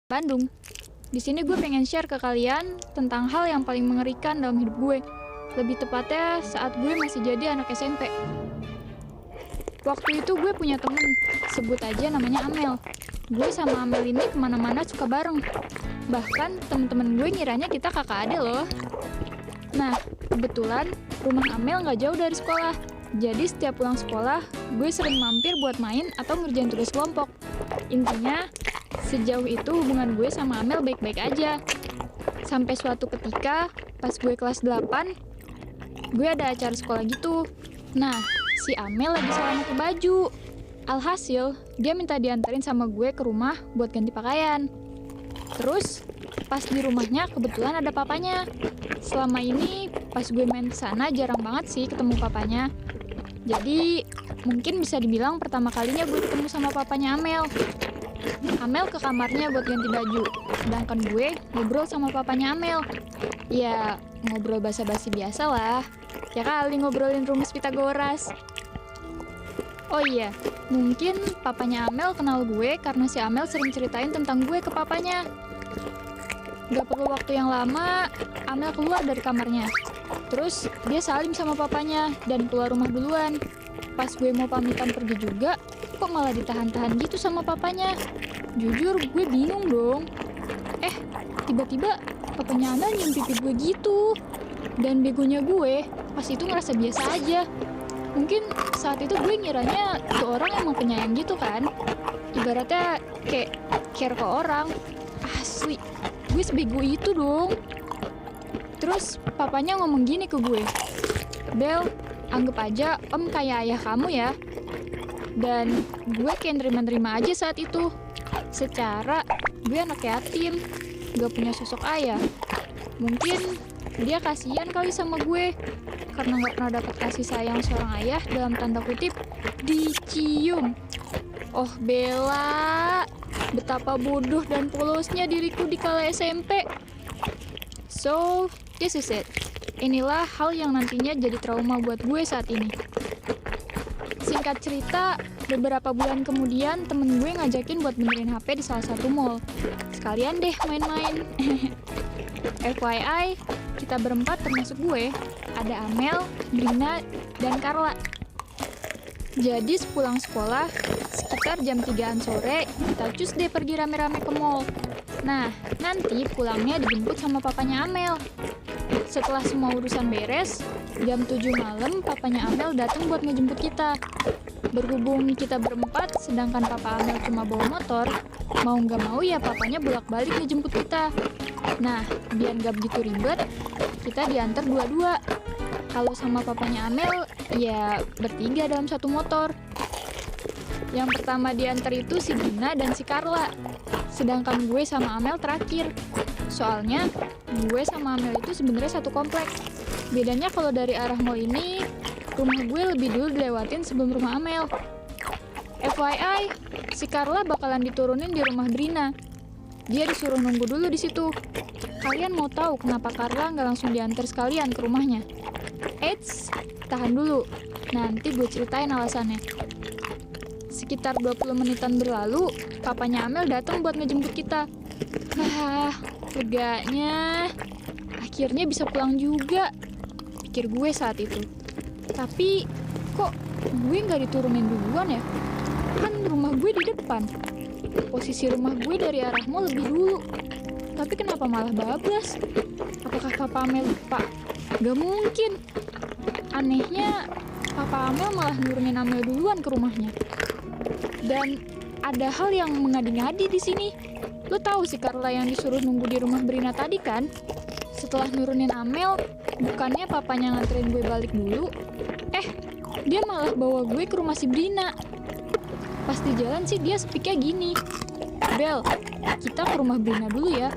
Bandung. Di sini gue pengen share ke kalian tentang hal yang paling mengerikan dalam hidup gue. Lebih tepatnya saat gue masih jadi anak SMP. Waktu itu gue punya temen, sebut aja namanya Amel. Gue sama Amel ini kemana-mana suka bareng. Bahkan temen-temen gue ngiranya kita kakak adik loh. Nah, kebetulan rumah Amel gak jauh dari sekolah. Jadi setiap pulang sekolah, gue sering mampir buat main atau ngerjain tugas kelompok. Intinya, sejauh itu hubungan gue sama Amel baik-baik aja. Sampai suatu ketika, pas gue kelas 8, gue ada acara sekolah gitu. Nah, si Amel lagi salah pakai baju. Alhasil, dia minta dianterin sama gue ke rumah buat ganti pakaian. Terus, pas di rumahnya kebetulan ada papanya. Selama ini, pas gue main kesana jarang banget sih ketemu papanya. Jadi, mungkin bisa dibilang pertama kalinya gue ketemu sama papanya Amel. Amel ke kamarnya buat ganti baju, sedangkan gue ngobrol sama papanya Amel. Ya, ngobrol basa-basi biasa lah. Ya kali ngobrolin rumus Pitagoras. Oh iya, mungkin papanya Amel kenal gue karena si Amel sering ceritain tentang gue ke papanya. Gak perlu waktu yang lama, Amel keluar dari kamarnya. Terus dia salim sama papanya dan keluar rumah duluan. Pas gue mau pamitan pergi juga, kok malah ditahan-tahan gitu sama papanya. Jujur gue bingung dong. Tiba-tiba papanya Amel nyium pipi gue gitu. Dan begonya gue pas itu ngerasa biasa aja. Mungkin saat itu gue ngiranya tuh orang emang penyayang gitu kan. Ibaratnya kayak care ke orang. Asli, gue sebego itu dong. Terus papanya ngomong gini ke gue, "Bel, anggap aja om kayak ayah kamu ya." Dan gue kayak nerima-nerima aja saat itu. Secara gue anak yatim, gak punya sosok ayah. Mungkin dia kasihan kali sama gue karena gak pernah dapat kasih sayang seorang ayah dalam tanda kutip dicium. Oh Bella, betapa bodoh dan polosnya diriku di kala SMP. So, this is it. Inilah hal yang nantinya jadi trauma buat gue saat ini. Singkat cerita, beberapa bulan kemudian temen gue ngajakin buat benerin HP di salah satu mall. Sekalian deh main-main. FYI, kita berempat termasuk gue, ada Amel, Brina, dan Carla. Jadi sepulang sekolah, sekitar jam 3-an sore, kita cus deh pergi rame-rame ke mall. Nah, nanti pulangnya dijemput sama papanya Amel. Setelah semua urusan beres, jam 7 malam papanya Amel datang buat ngejemput kita. Berhubung kita berempat, sedangkan papa Amel cuma bawa motor, mau nggak mau ya papanya bolak-balik ngejemput kita. Nah, biar nggak begitu ribet, kita diantar dua-dua. Kalau sama papanya Amel, ya bertiga dalam satu motor. Yang pertama diantar itu si Gina dan si Carla. Sedangkan gue sama Amel terakhir. Soalnya, gue sama Amel itu sebenarnya satu komplek. Bedanya kalau dari arah mall ini, rumah gue lebih dulu dilewatin sebelum rumah Amel. FYI, si Carla bakalan diturunin di rumah Brina. Dia disuruh nunggu dulu di situ. Kalian mau tahu kenapa Carla nggak langsung diantar sekalian ke rumahnya? Eits, tahan dulu. Nanti gue ceritain alasannya. Sekitar 20 menitan berlalu, papanya Amel datang buat ngejemput kita. Leganya. Akhirnya bisa pulang juga, pikir gue saat itu. Tapi, kok gue nggak diturunin duluan ya? Kan rumah gue di depan. Posisi rumah gue dari arah mall lebih dulu. Tapi kenapa malah bablas? Apakah papa Amel lupa? Gak mungkin. Anehnya, papa Amel malah nurunin Amel duluan ke rumahnya. Dan ada hal yang mengadi-ngadi di sini. Lo tahu si Carla yang disuruh nunggu di rumah Brina tadi kan? Setelah nurunin Amel, bukannya papanya nganterin gue balik dulu. Dia malah bawa gue ke rumah si Brina. Pas di jalan sih dia speak-nya gini, "Bel, kita ke rumah Brina dulu ya.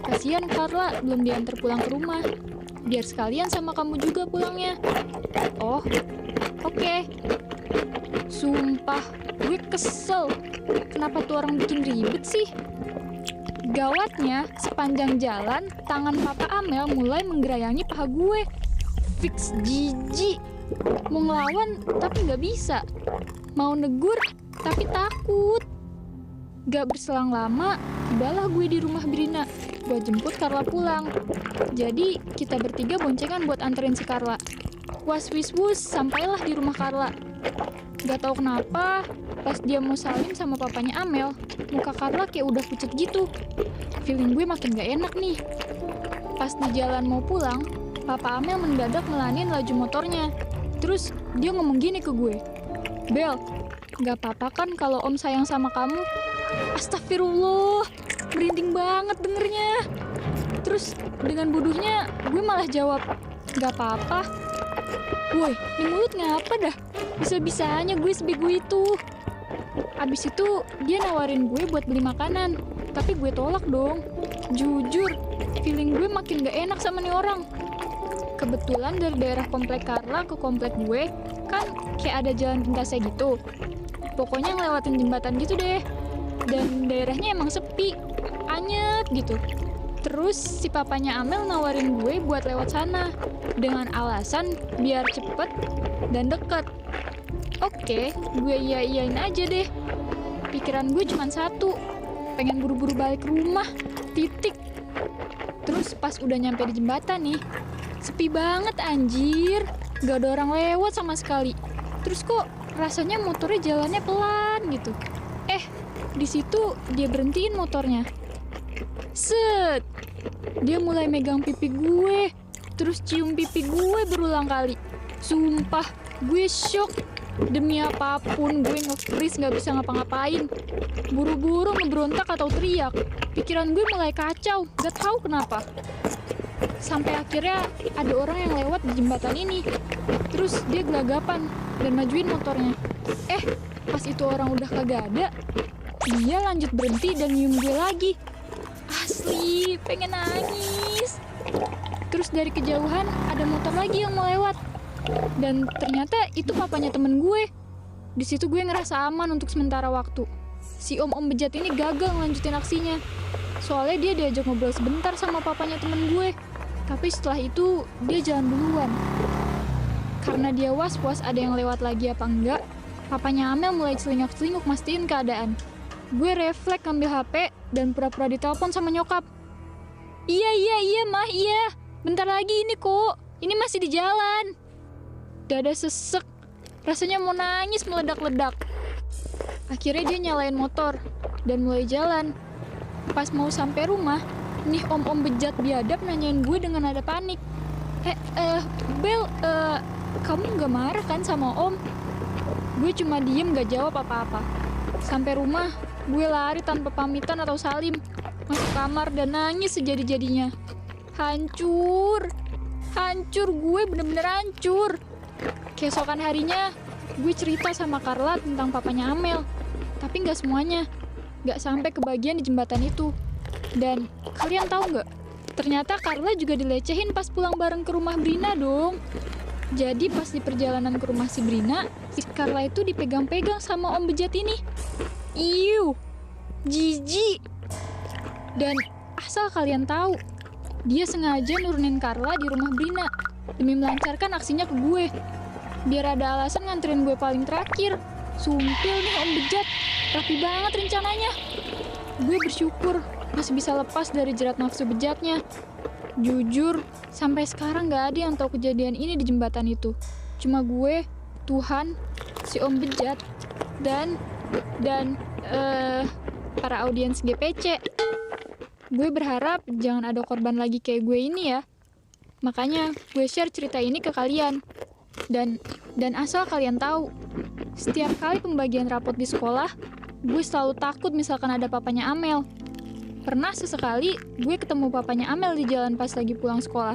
Kasihan Carla belum diantar pulang ke rumah. Biar sekalian sama kamu juga pulangnya." Oh, oke. Sumpah, gue kesel. Kenapa tuh orang bikin ribet sih? Gawatnya, sepanjang jalan, tangan papa Amel mulai menggerayangi paha gue. Fix jijik. Mau ngelawan, tapi nggak bisa. Mau negur, tapi takut. Gak berselang lama, tibalah gue di rumah Brina buat jemput Carla pulang. Jadi kita bertiga boncengan buat anterin si Carla. Was wis wus, sampailah di rumah Carla. Gak tahu kenapa, pas dia mau salim sama papanya Amel, muka Carla kayak udah pucet gitu. Feeling gue makin gak enak nih. Pas di jalan mau pulang, Papa Amel mendadak ngelanin laju motornya. Terus dia ngomong gini ke gue, "Bel, gak apa-apa kan kalau Om sayang sama kamu?" Astagfirullah, merinding banget dengernya. Terus dengan bodohnya gue malah jawab, "Gak apa-apa." Woi, di mulut ngapa dah? Bisa-bisanya gue sebego itu. Abis itu dia nawarin gue buat beli makanan, tapi gue tolak dong. Jujur, feeling gue makin gak enak sama nih orang. Kebetulan dari daerah komplek Carla ke komplek gue, kan kayak ada jalan pintasnya gitu. Pokoknya ngelewatin jembatan gitu deh. Dan daerahnya emang sepi, anyep gitu. Terus si papanya Amel nawarin gue buat lewat sana dengan alasan biar cepet dan deket. Oke, gue iya-iyain aja deh. Pikiran gue cuma satu, pengen buru-buru balik ke rumah, titik. Terus pas udah nyampe di jembatan nih, sepi banget anjir, gak ada orang lewat sama sekali. Terus kok rasanya motornya jalannya pelan gitu. Di situ dia berhentiin motornya. Set, dia mulai megang pipi gue, terus cium pipi gue berulang kali. Sumpah, gue shock. Demi apapun gue nge-freeze gak bisa ngapa-ngapain. Buru-buru ngeberontak atau teriak. Pikiran gue mulai kacau, gak tahu kenapa. Sampai akhirnya ada orang yang lewat di jembatan ini. Terus dia gelagapan dan majuin motornya. Pas itu orang udah kagak ada, dia lanjut berhenti dan nyium gue lagi. Asli, pengen nangis. Terus dari kejauhan ada motor lagi yang mau lewat. Dan ternyata itu papanya temen gue. Di situ gue ngerasa aman untuk sementara waktu. Si om-om bejat ini gagal ngelanjutin aksinya. Soalnya dia diajak ngobrol sebentar sama papanya temen gue. Tapi setelah itu dia jalan duluan. Karena dia was-was ada yang lewat lagi apa enggak, papanya Amel mulai celingak-celinguk mastiin keadaan. Gue refleks ngambil HP dan pura-pura ditelepon sama nyokap. Iya, mah, iya. Bentar lagi ini kok. Ini masih di jalan. Dada sesek. Rasanya mau nangis meledak-ledak. Akhirnya dia nyalain motor dan mulai jalan. Pas mau sampai rumah, nih om-om bejat biadab nanyain gue dengan nada panik. Bel, kamu gak marah kan sama om? Gue cuma diem gak jawab apa-apa. Sampai rumah, gue lari tanpa pamitan atau salim. Masuk kamar dan nangis sejadi-jadinya. Hancur gue bener-bener hancur. Keesokan harinya, gue cerita sama Carla tentang papanya Amel. Tapi gak semuanya. Gak sampai kebagian di jembatan itu. Dan kalian tahu gak? Ternyata Carla juga dilecehin pas pulang bareng ke rumah Brina dong. Jadi pas di perjalanan ke rumah si Brina, si Carla itu dipegang-pegang sama om bejat ini. Iuh, jijik. Dan asal kalian tahu, dia sengaja nurunin Carla di rumah Brina demi melancarkan aksinya ke gue. Biar ada alasan nganterin gue paling terakhir. Sumpil nih om bejat, rapi banget rencananya. Gue bersyukur masih bisa lepas dari jerat nafsu bejatnya. Jujur, sampai sekarang gak ada yang tahu kejadian ini di jembatan itu. Cuma gue, Tuhan, si om bejat, dan para audiens GPC. Gue berharap jangan ada korban lagi kayak gue ini ya. Makanya gue share cerita ini ke kalian. Dan asal kalian tahu, setiap kali pembagian rapot di sekolah, gue selalu takut misalkan ada papanya Amel. Pernah sesekali gue ketemu papanya Amel di jalan pas lagi pulang sekolah.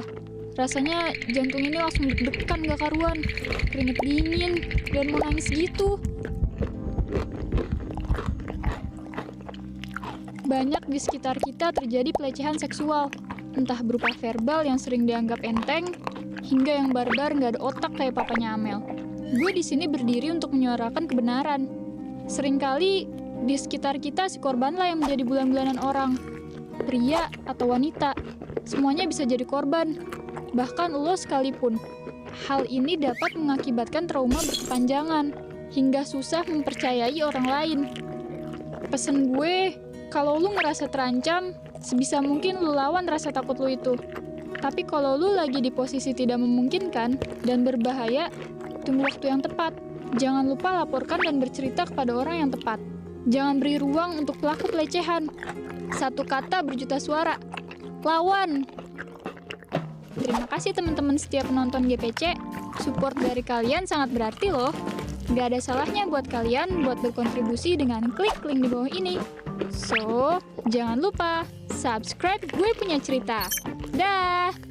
Rasanya jantung ini langsung deg-degan gak karuan, keringet dingin, dan mau nangis gitu. Banyak di sekitar kita terjadi pelecehan seksual, entah berupa verbal yang sering dianggap enteng, hingga yang barbar gak ada otak kayak papanya Amel. Gue di sini berdiri untuk menyuarakan kebenaran. Seringkali di sekitar kita si korbanlah yang menjadi bulan-bulanan orang. Pria atau wanita, semuanya bisa jadi korban. Bahkan lo sekalipun. Hal ini dapat mengakibatkan trauma berkepanjangan, hingga susah mempercayai orang lain. Pesan gue, kalau lu ngerasa terancam, sebisa mungkin lu lawan rasa takut lu itu. Tapi kalau lu lagi di posisi tidak memungkinkan dan berbahaya, tunggu waktu yang tepat. Jangan lupa laporkan dan bercerita kepada orang yang tepat. Jangan beri ruang untuk pelaku pelecehan. Satu kata berjuta suara. Lawan! Terima kasih teman-teman setiap penonton GPC. Support dari kalian sangat berarti loh. Gak ada salahnya buat kalian buat berkontribusi dengan klik link di bawah ini. So, jangan lupa subscribe Gue Punya Cerita. Dah!